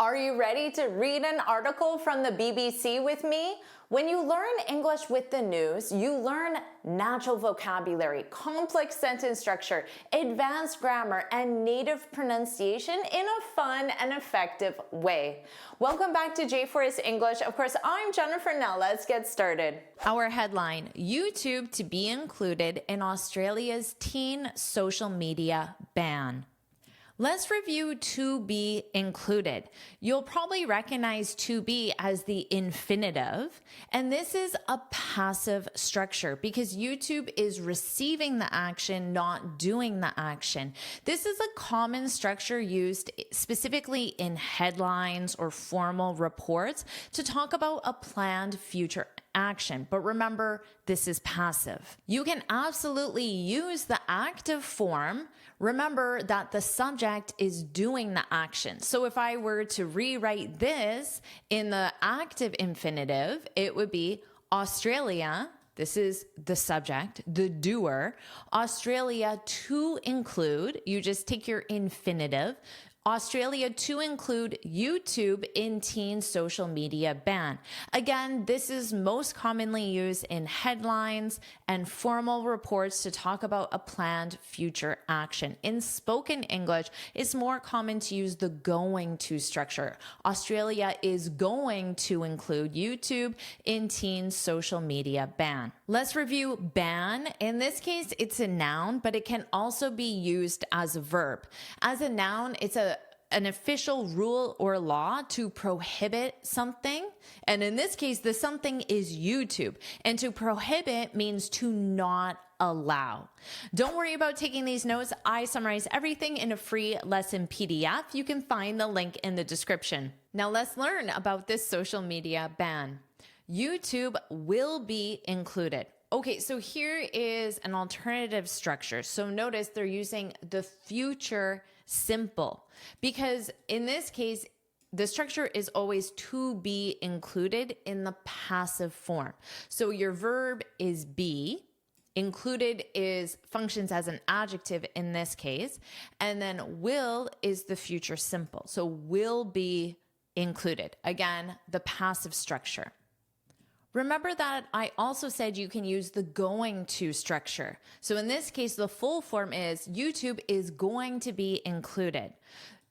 Are you ready to read an article from the BBC with me? When you learn English with the news, you learn natural vocabulary, complex sentence structure, advanced grammar, and native pronunciation in a fun and effective way. Welcome back to JForrest English. Of course, I'm Jennifer. Now let's get started. Our headline, YouTube to be included in Australia's teen social media ban. Let's review to be included. You'll probably recognize to be as the infinitive, and this is a passive structure because YouTube is receiving the action, not doing the action. This is a common structure used specifically in headlines or formal reports to talk about a planned future action. But remember, this is passive. You can absolutely use the active form. Remember that the subject is doing the action. So if I were to rewrite this in the active infinitive, it would be Australia. This is the subject, the doer. Australia to include, you just take your infinitive. Australia to include YouTube in teen social media ban. Again, this is most commonly used in headlines and formal reports to talk about a planned future action. In spoken English, it's more common to use the going to structure. Australia is going to include YouTube in teen social media ban. Let's review ban. In this case, it's a noun, but it can also be used as a verb. As a noun, it's an official rule or law to prohibit something. And in this case, the something is YouTube. And to prohibit means to not allow. Don't worry about taking these notes. I summarize everything in a free lesson PDF. You can find the link in the description. Now let's learn about this social media ban. YouTube will be included. Okay, so here is an alternative structure. So notice they're using the future simple because in this case, the structure is always to be included in the passive form. So your verb is be, included is functions as an adjective in this case, and then will is the future simple. So will be included. Again, the passive structure. Remember that I also said you can use the going to structure. So in this case, the full form is YouTube is going to be included.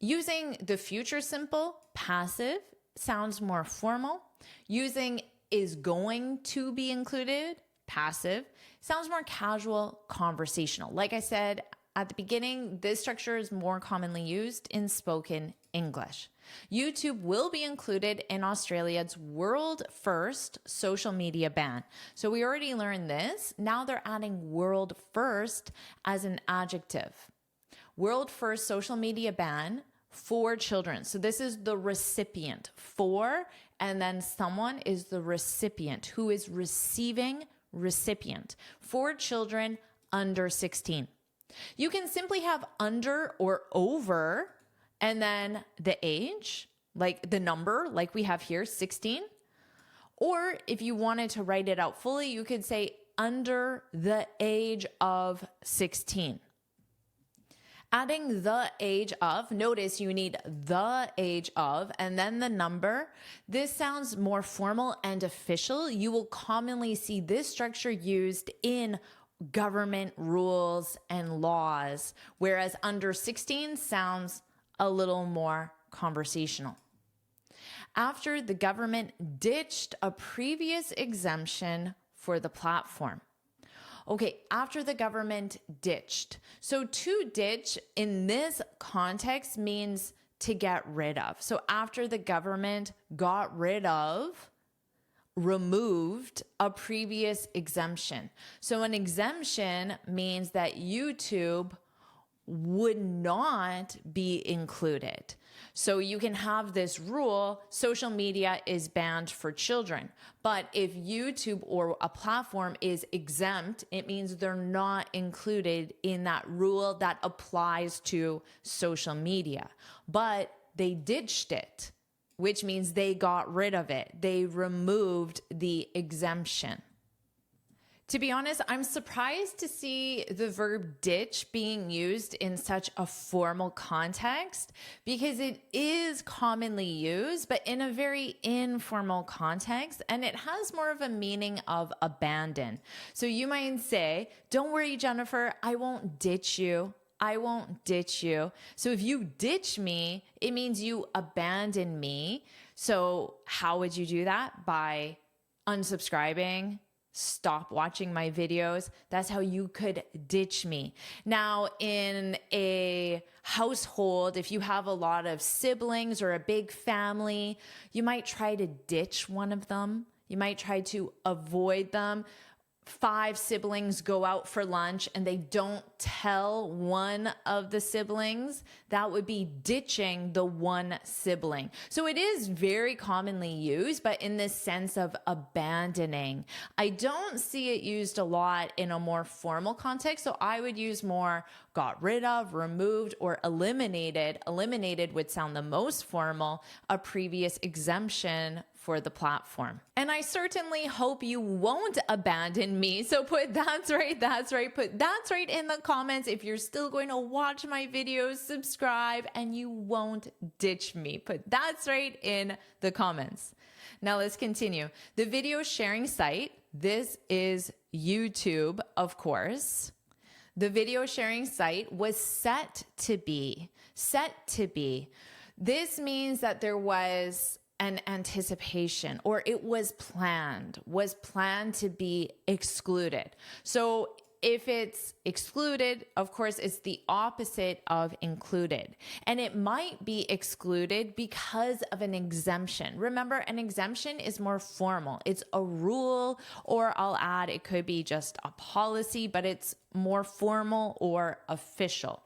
Using the future simple, passive, sounds more formal. Using is going to be included, passive, sounds more casual, conversational. Like I said at the beginning, this structure is more commonly used in spoken English. YouTube will be included in Australia's world first social media ban. So we already learned this. Now they're adding world first as an adjective. World first social media ban for children. So this is the recipient. For, and then someone is the recipient who is receiving recipient for children under 16. You can simply have under or over and then the age, like the number, like we have here, 16. Or if you wanted to write it out fully, you could say under the age of 16. Adding the age of, notice you need the age of, and then the number. This sounds more formal and official. You will commonly see this structure used in government rules and laws, whereas under 16 sounds a little more conversational. After the government ditched a previous exemption for the platform. Okay, after the government ditched. So to ditch in this context means to get rid of. So after the government got rid of, removed a previous exemption. So an exemption means that YouTube would not be included. So you can have this rule, social media is banned for children. But if YouTube or a platform is exempt, it means they're not included in that rule that applies to social media. But they ditched it, which means they got rid of it. They removed the exemption. To be honest, I'm surprised to see the verb ditch being used in such a formal context because it is commonly used, but in a very informal context, and it has more of a meaning of abandon. So you might say, don't worry, Jennifer, I won't ditch you. I won't ditch you. So if you ditch me, it means you abandon me. So how would you do that? By unsubscribing, stop watching my videos. That's how you could ditch me. Now, in a household, if you have a lot of siblings or a big family, you might try to ditch one of them. You might try to avoid them. 5 siblings go out for lunch and they don't tell one of the siblings, that would be ditching the one sibling. So it is very commonly used, but in this sense of abandoning. I don't see it used a lot in a more formal context. So I would use more got rid of, removed, or eliminated. Eliminated would sound the most formal, a previous exemption for the platform. And I certainly hope you won't abandon me. So put that's right, put that's right in the comments if you're still going to watch my videos, subscribe, and you won't ditch me. Put that's right in the comments. Now let's continue. The video sharing site, this is YouTube, of course. The video sharing site was set to be. This means that there was an anticipation, or it was planned to be excluded. So if it's excluded, of course, it's the opposite of included. And it might be excluded because of an exemption. Remember, an exemption is more formal. It's a rule, or I'll add, it could be just a policy, but it's more formal or official.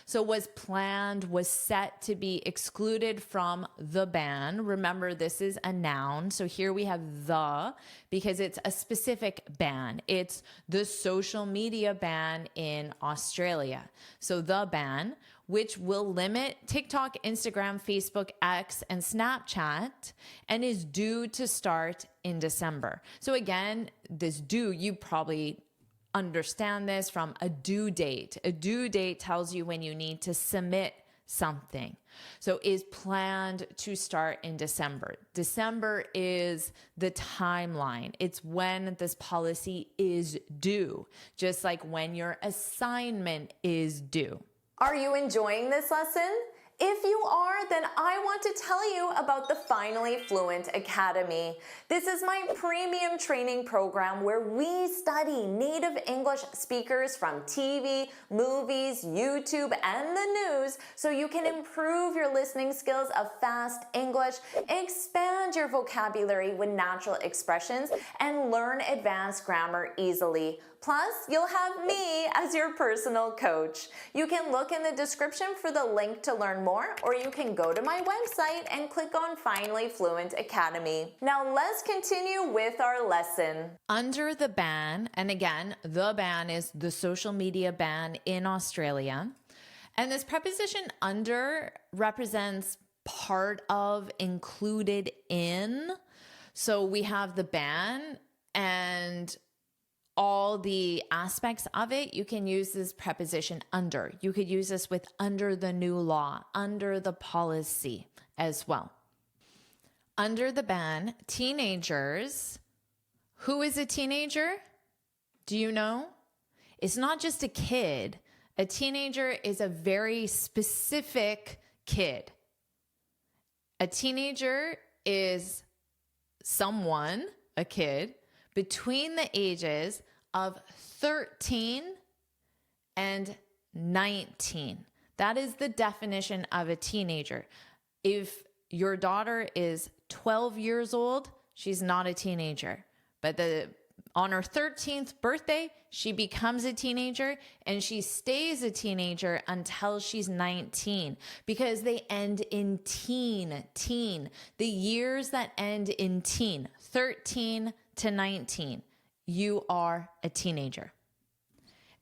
So was planned, was set to be excluded from the ban. Remember, this is a noun. So here we have the, because it's a specific ban. It's the social media ban in Australia. So the ban, which will limit TikTok, Instagram, Facebook, X, and Snapchat, and is due to start in December. So again, this due, you probably understand this from a due date. A due date tells you when you need to submit something. So is planned to start in December. December is the timeline. It's when this policy is due, just like when your assignment is due. Are you enjoying this lesson? If you are, then I want to tell you about the Finally Fluent Academy. This is my premium training program where we study native English speakers from TV, movies, YouTube, and the news so you can improve your listening skills of fast English, expand your vocabulary with natural expressions, and learn advanced grammar easily. Plus, you'll have me as your personal coach. You can look in the description for the link to learn more, or you can go to my website and click on Finally Fluent Academy. Now let's continue with our lesson. Under the ban, and again, the ban is the social media ban in Australia. And this preposition under represents part of, included in. So we have the ban and all the aspects of it. You can use this preposition under. You could use this with under the new law, under the policy as well. Under the ban, teenagers. Who is a teenager? Do you know? It's not just a kid. A teenager is a very specific kid. A teenager is someone, a kid, between the ages of 13 and 19. That is the definition of a teenager. If your daughter is 12 years old, she's not a teenager. But on her 13th birthday, she becomes a teenager, and she stays a teenager until she's 19, because they end in teen. The years that end in teen, 13 to 19, you are a teenager.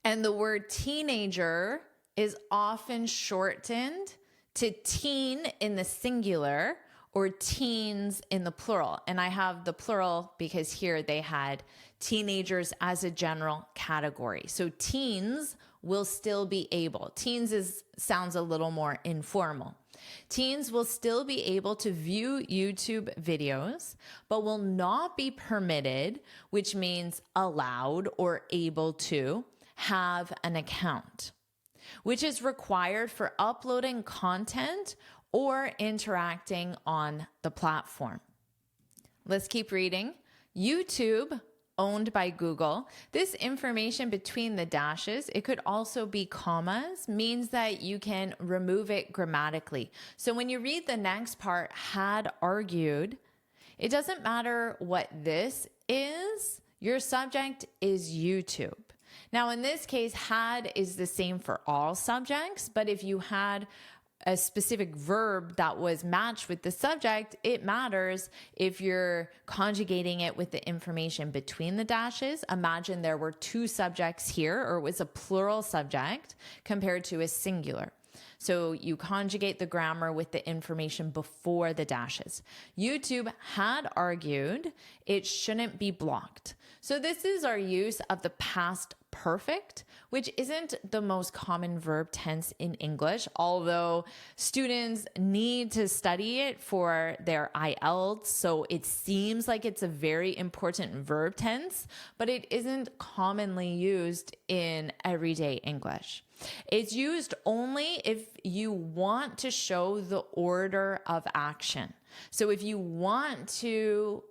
And the word teenager is often shortened to teen in the singular or teens in the plural. And I have the plural because here they had teenagers as a general category. So teens will still be able. Sounds a little more informal. Teens will still be able to view YouTube videos, but will not be permitted, which means allowed or able to, have an account, which is required for uploading content or interacting on the platform. Let's keep reading. YouTube, owned by Google. This information between the dashes, it could also be commas, means that you can remove it grammatically. So when you read the next part, had argued, it doesn't matter what this is, your subject is YouTube. Now, in this case, had is the same for all subjects, but if you had a specific verb that was matched with the subject, it matters if you're conjugating it with the information between the dashes. Imagine there were two subjects here, or it was a plural subject compared to a singular. So you conjugate the grammar with the information before the dashes. YouTube had argued it shouldn't be blocked. So this is our use of the past perfect, which isn't the most common verb tense in English, although students need to study it for their IELTS. So it seems like it's a very important verb tense, but it isn't commonly used in everyday English. It's used only if you want to show the order of action. So if you want to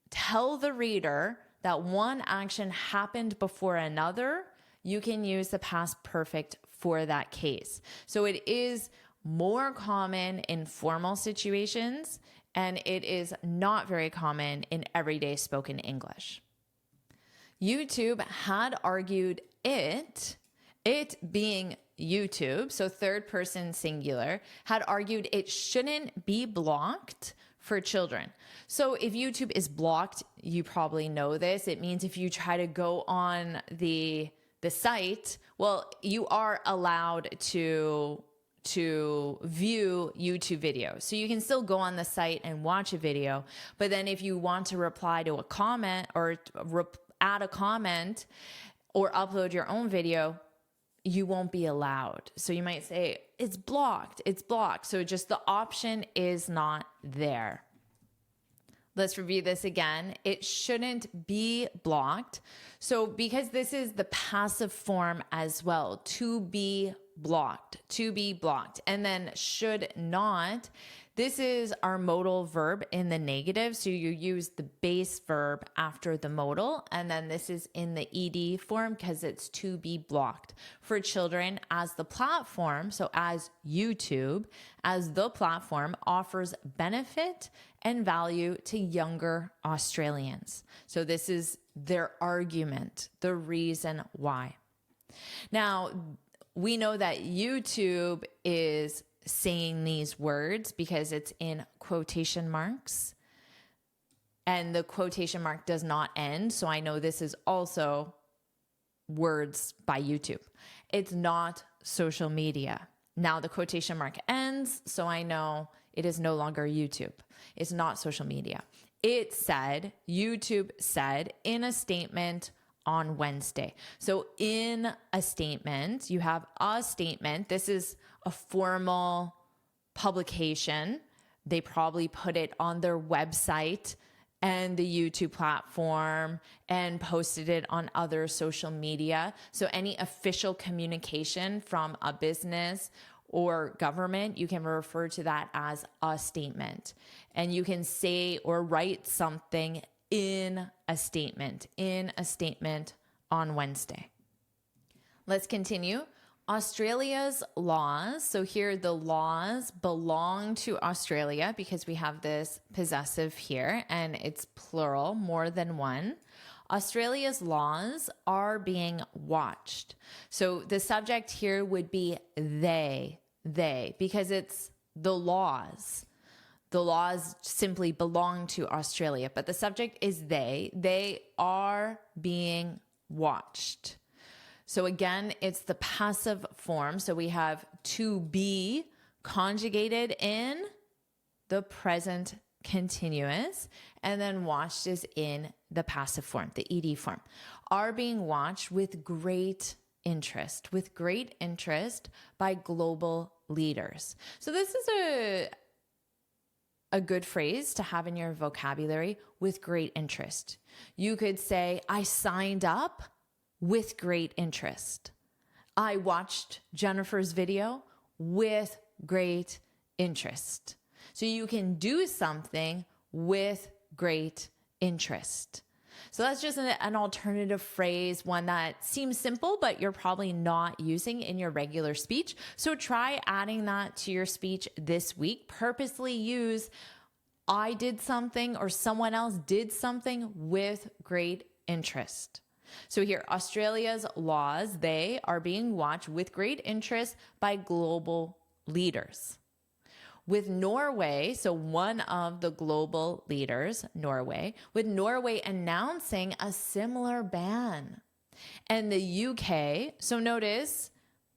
tell the reader that one action happened before another, you can use the past perfect for that case. So it is more common in formal situations, and it is not very common in everyday spoken English. YouTube had argued it being YouTube, so third person singular, had argued it shouldn't be blocked for children. So if YouTube is blocked, you probably know this. It means if you try to go on the site, well, you are allowed to view YouTube videos. So you can still go on the site and watch a video. But then if you want to reply to a comment or add a comment or upload your own video, you won't be allowed. So you might say, it's blocked. So just the option is not there. Let's review this again. It shouldn't be blocked. So because this is the passive form as well, to be blocked. And then should not, this is our modal verb in the negative. So you use the base verb after the modal. And then this is in the ed form because it's to be blocked. For children, as the platform, so as YouTube, as the platform offers benefit and value to younger Australians. So this is their argument, the reason why. Now, we know that YouTube is saying these words because it's in quotation marks, and the quotation mark does not end. So I know this is also words by YouTube. It's not social media. Now the quotation mark ends, so I know it is no longer YouTube. It's not social media. YouTube said in a statement on Wednesday. So in a statement, you have a statement. This is a formal publication. They probably put it on their website and the YouTube platform and posted it on other social media. So any official communication from a business or government, you can refer to that as a statement. And you can say or write something in a statement on Wednesday. Let's continue. Australia's laws. So here the laws belong to Australia because we have this possessive here and it's plural, more than one. Australia's laws are being watched. So the subject here would be they, because it's the laws. The laws simply belong to Australia, but the subject is they. They are being watched. So again, it's the passive form. So we have to be conjugated in the present continuous, and then watched is in the passive form, the ed form, are being watched with great interest by global leaders. So this is a good phrase to have in your vocabulary, with great interest. You could say, I signed up with great interest. I watched Jennifer's video with great interest. So you can do something with great interest. So that's just an alternative phrase, one that seems simple, but you're probably not using in your regular speech. So try adding that to your speech this week. Purposely use I did something or someone else did something with great interest. So here, Australia's laws, they are being watched with great interest by global leaders. With Norway, so one of the global leaders, Norway, with Norway announcing a similar ban. And the UK, so notice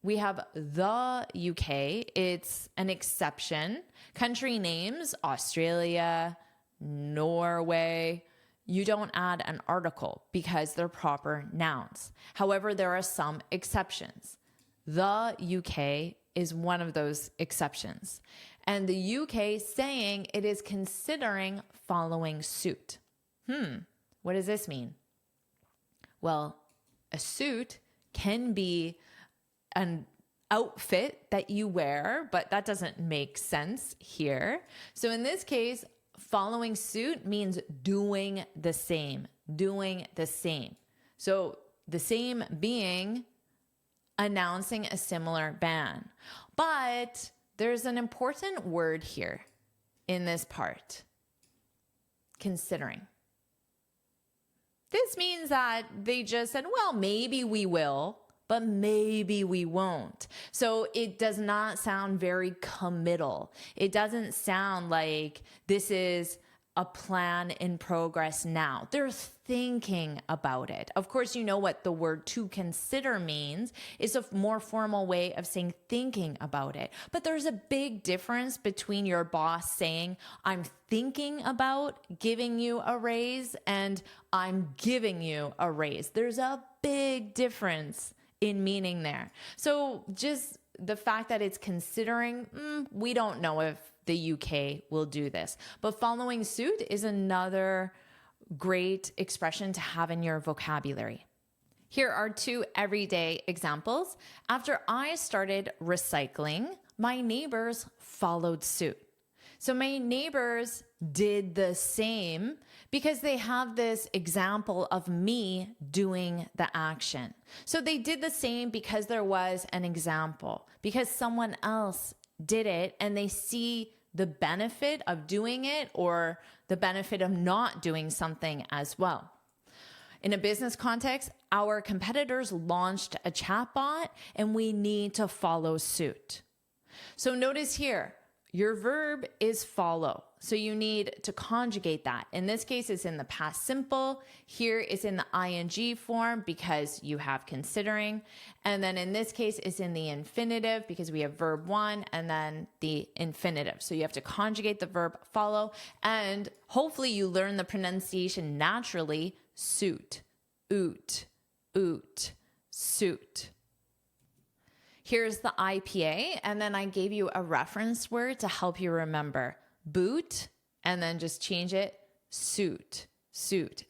we have the UK, it's an exception. Country names, Australia, Norway, you don't add an article because they're proper nouns. However, there are some exceptions. The UK is one of those exceptions. And the UK saying it is considering following suit. What does this mean? Well, a suit can be an outfit that you wear, but that doesn't make sense here. So in this case, following suit means doing the same. So the same being announcing a similar ban. But there's an important word here in this part, considering. This means that they just said, well, maybe we will, but maybe we won't. So it does not sound very committal. It doesn't sound like this is a plan in progress now. They're thinking about it. Of course, you know what the word to consider means. It's a more formal way of saying thinking about it. But there's a big difference between your boss saying, I'm thinking about giving you a raise and I'm giving you a raise. There's a big difference in meaning there. So just the fact that it's considering, we don't know if the UK will do this. But following suit is another great expression to have in your vocabulary. Here are two everyday examples. After I started recycling, my neighbors followed suit. So my neighbors did the same because they have this example of me doing the action. So they did the same because there was an example, because someone else did it and they see the benefit of doing it or the benefit of not doing something as well. In a business context, our competitors launched a chatbot and we need to follow suit. So notice here, your verb is follow. So you need to conjugate that. In this case, it's in the past simple. Here it's in the ing form because you have considering. And then in this case, it's in the infinitive because we have verb one and then the infinitive. So you have to conjugate the verb follow. And hopefully you learn the pronunciation naturally. Suit, oot, suit. Here's the IPA, and then I gave you a reference word to help you remember. Boot, and then just change it, suit.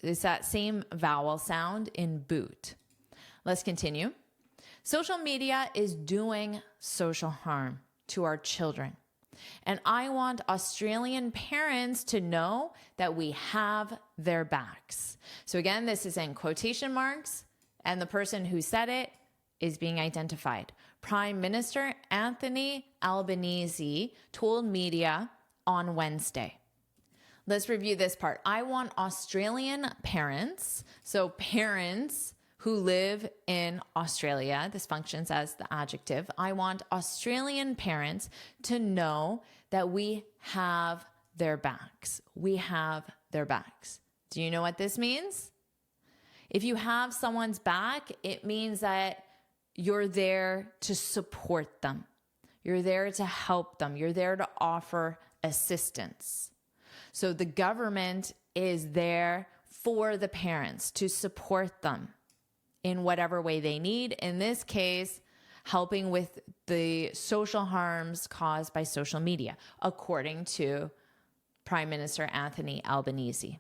It's that same vowel sound in boot. Let's continue. Social media is doing social harm to our children. And I want Australian parents to know that we have their backs. So again, this is in quotation marks, and the person who said it is being identified. Prime Minister Anthony Albanese told media on Wednesday. Let's review this part. I want Australian parents, so parents who live in Australia, this functions as the adjective. I want Australian parents to know that we have their backs. We have their backs. Do you know what this means? If you have someone's back, it means that you're there to support them. You're there to help them. You're there to offer assistance. So the government is there for the parents to support them in whatever way they need. In this case, helping with the social harms caused by social media, according to Prime Minister Anthony Albanese.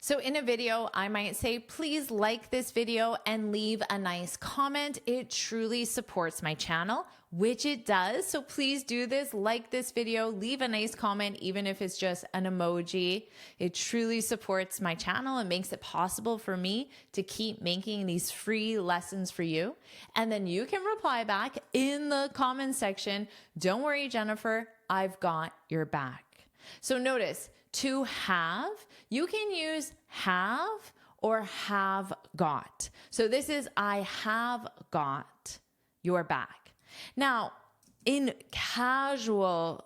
So in a video, I might say, please like this video and leave a nice comment. It truly supports my channel, which it does. So please do this, like this video, leave a nice comment, even if it's just an emoji. It truly supports my channel and makes it possible for me to keep making these free lessons for you. And then you can reply back in the comment section, don't worry, Jennifer, I've got your back. So notice, to have, you can use have or have got. So this is, I have got your back. Now, in casual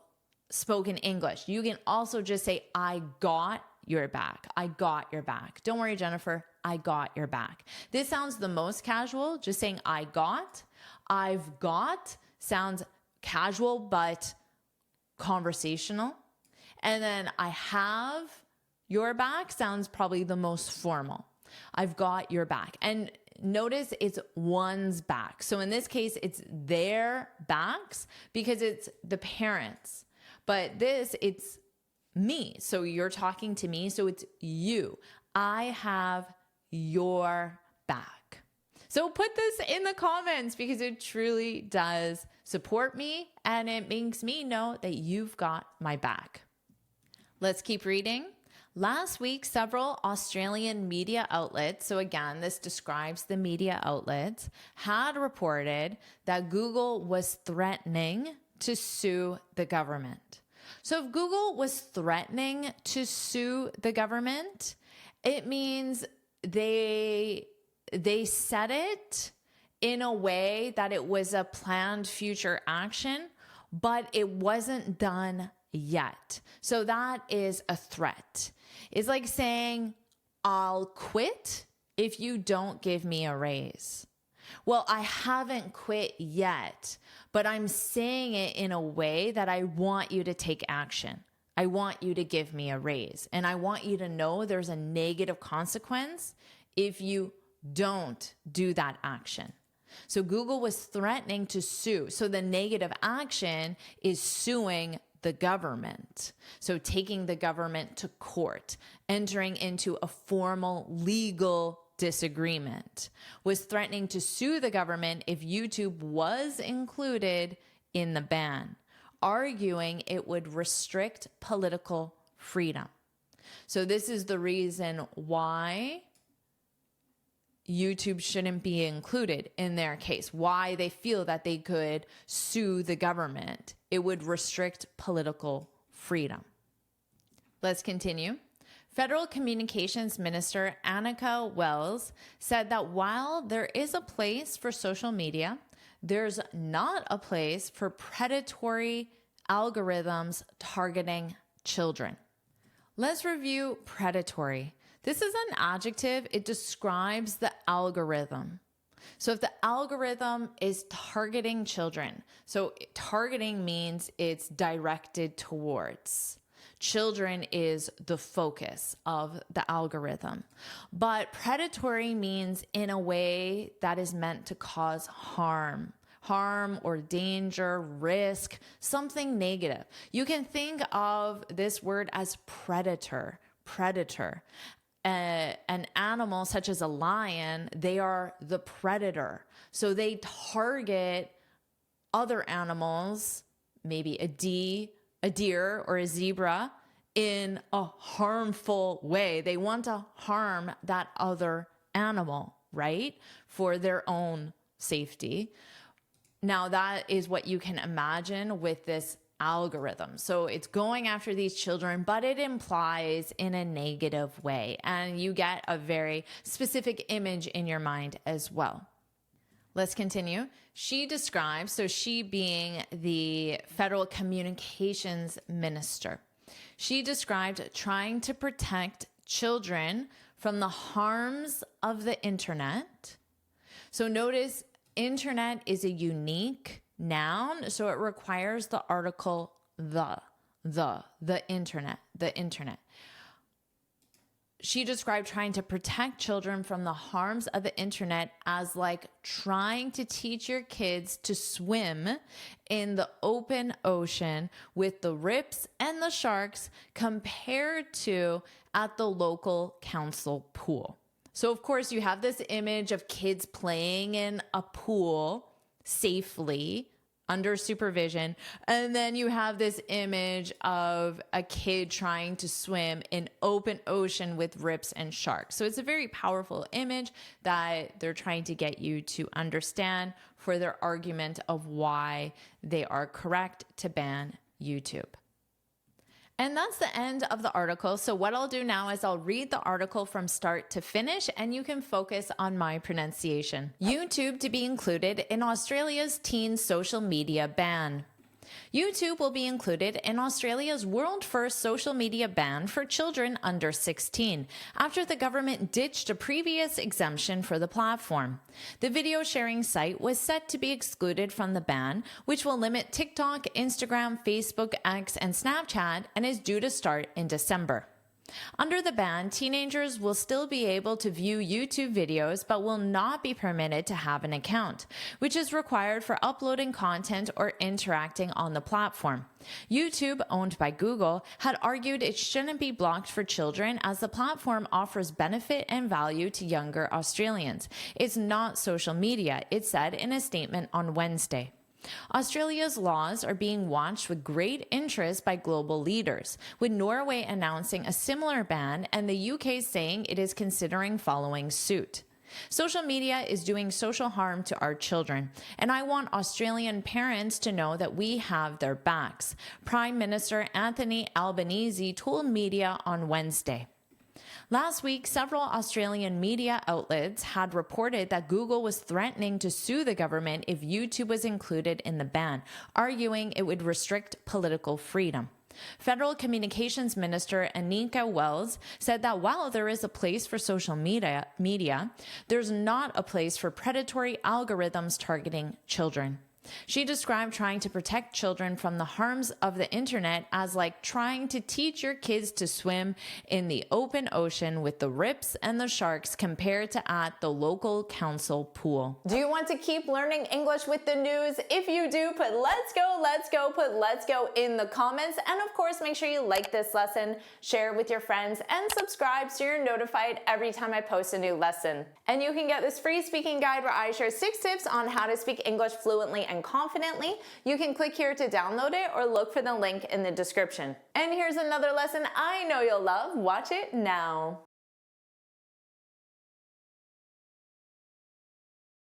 spoken English, you can also just say, I got your back. I got your back. Don't worry, Jennifer, I got your back. This sounds the most casual, just saying I got. I've got sounds casual, but conversational. And then I have your back sounds probably the most formal. I've got your back. And notice it's one's back. So in this case, it's their backs because it's the parents. But this, it's me. So you're talking to me. So it's you. I have your back. So put this in the comments because it truly does support me and it makes me know that you've got my back. Let's keep reading. Last week, several Australian media outlets, so again, this describes the media outlets, had reported that Google was threatening to sue the government. So if Google was threatening to sue the government, it means they said it in a way that it was a planned future action, but it wasn't done yet. So that is a threat. It's like saying, I'll quit if you don't give me a raise. Well, I haven't quit yet, but I'm saying it in a way that I want you to take action. I want you to give me a raise. And I want you to know there's a negative consequence if you don't do that action. So Google was threatening to sue. So the negative action is suing the government. So taking the government to court, entering into a formal legal disagreement, was threatening to sue the government if YouTube was included in the ban, arguing it would restrict political freedom. So this is the reason why YouTube shouldn't be included in their case, why they feel that they could sue the government. It would restrict political freedom. Let's continue. Federal Communications Minister Annika Wells said that while there is a place for social media, there's not a place for predatory algorithms targeting children. Let's review predatory. This is an adjective. It describes the algorithm. So if the algorithm is targeting children, so targeting means it's directed towards. Children is the focus of the algorithm. But predatory means in a way that is meant to cause harm or danger, risk, something negative. You can think of this word as predator. An animal such as a lion, they are the predator. So they target other animals, maybe a deer or a zebra, in a harmful way. They want to harm that other animal, right? For their own safety. Now that is what you can imagine with this algorithm. So it's going after these children, but it implies in a negative way. And you get a very specific image in your mind as well. Let's continue. She describes, so she being the Federal Communications Minister, she described trying to protect children from the harms of the internet. So notice internet is a unique noun, so it requires the article the. the internet. She described trying to protect children from the harms of the internet as like trying to teach your kids to swim in the open ocean with the rips and the sharks compared to at the local council pool. So of course you have this image of kids playing in a pool safely under supervision. And then you have this image of a kid trying to swim in open ocean with rips and sharks. So it's a very powerful image that they're trying to get you to understand for their argument of why they are correct to ban YouTube. And that's the end of the article. So what I'll do now is I'll read the article from start to finish and you can focus on my pronunciation. YouTube to be included in Australia's teen social media ban. YouTube will be included in Australia's world-first social media ban for children under 16, after the government ditched a previous exemption for the platform. The video sharing site was set to be excluded from the ban, which will limit TikTok, Instagram, Facebook, X, and Snapchat, and is due to start in December. Under the ban, teenagers will still be able to view YouTube videos but will not be permitted to have an account, which is required for uploading content or interacting on the platform. YouTube, owned by Google, had argued it shouldn't be blocked for children as the platform offers benefit and value to younger Australians. It's not social media, it said in a statement on Wednesday. Australia's laws are being watched with great interest by global leaders, with Norway announcing a similar ban and the UK saying it is considering following suit. Social media is doing social harm to our children, and I want Australian parents to know that we have their backs, Prime Minister Anthony Albanese told media on Wednesday. Last week, several Australian media outlets had reported that Google was threatening to sue the government if YouTube was included in the ban, arguing it would restrict political freedom. Federal Communications Minister Anika Wells said that while there is a place for social media, there's not a place for predatory algorithms targeting children. She described trying to protect children from the harms of the internet as like trying to teach your kids to swim in the open ocean with the rips and the sharks compared to at the local council pool. Do you want to keep learning English with the news? If you do, put let's go, put let's go in the comments. And of course, make sure you like this lesson, share it with your friends, and subscribe so you're notified every time I post a new lesson. And you can get this free speaking guide where I share 6 tips on how to speak English fluently and confidently. You can click here to download it or look for the link in the description. And here's another lesson I know you'll love. Watch it now.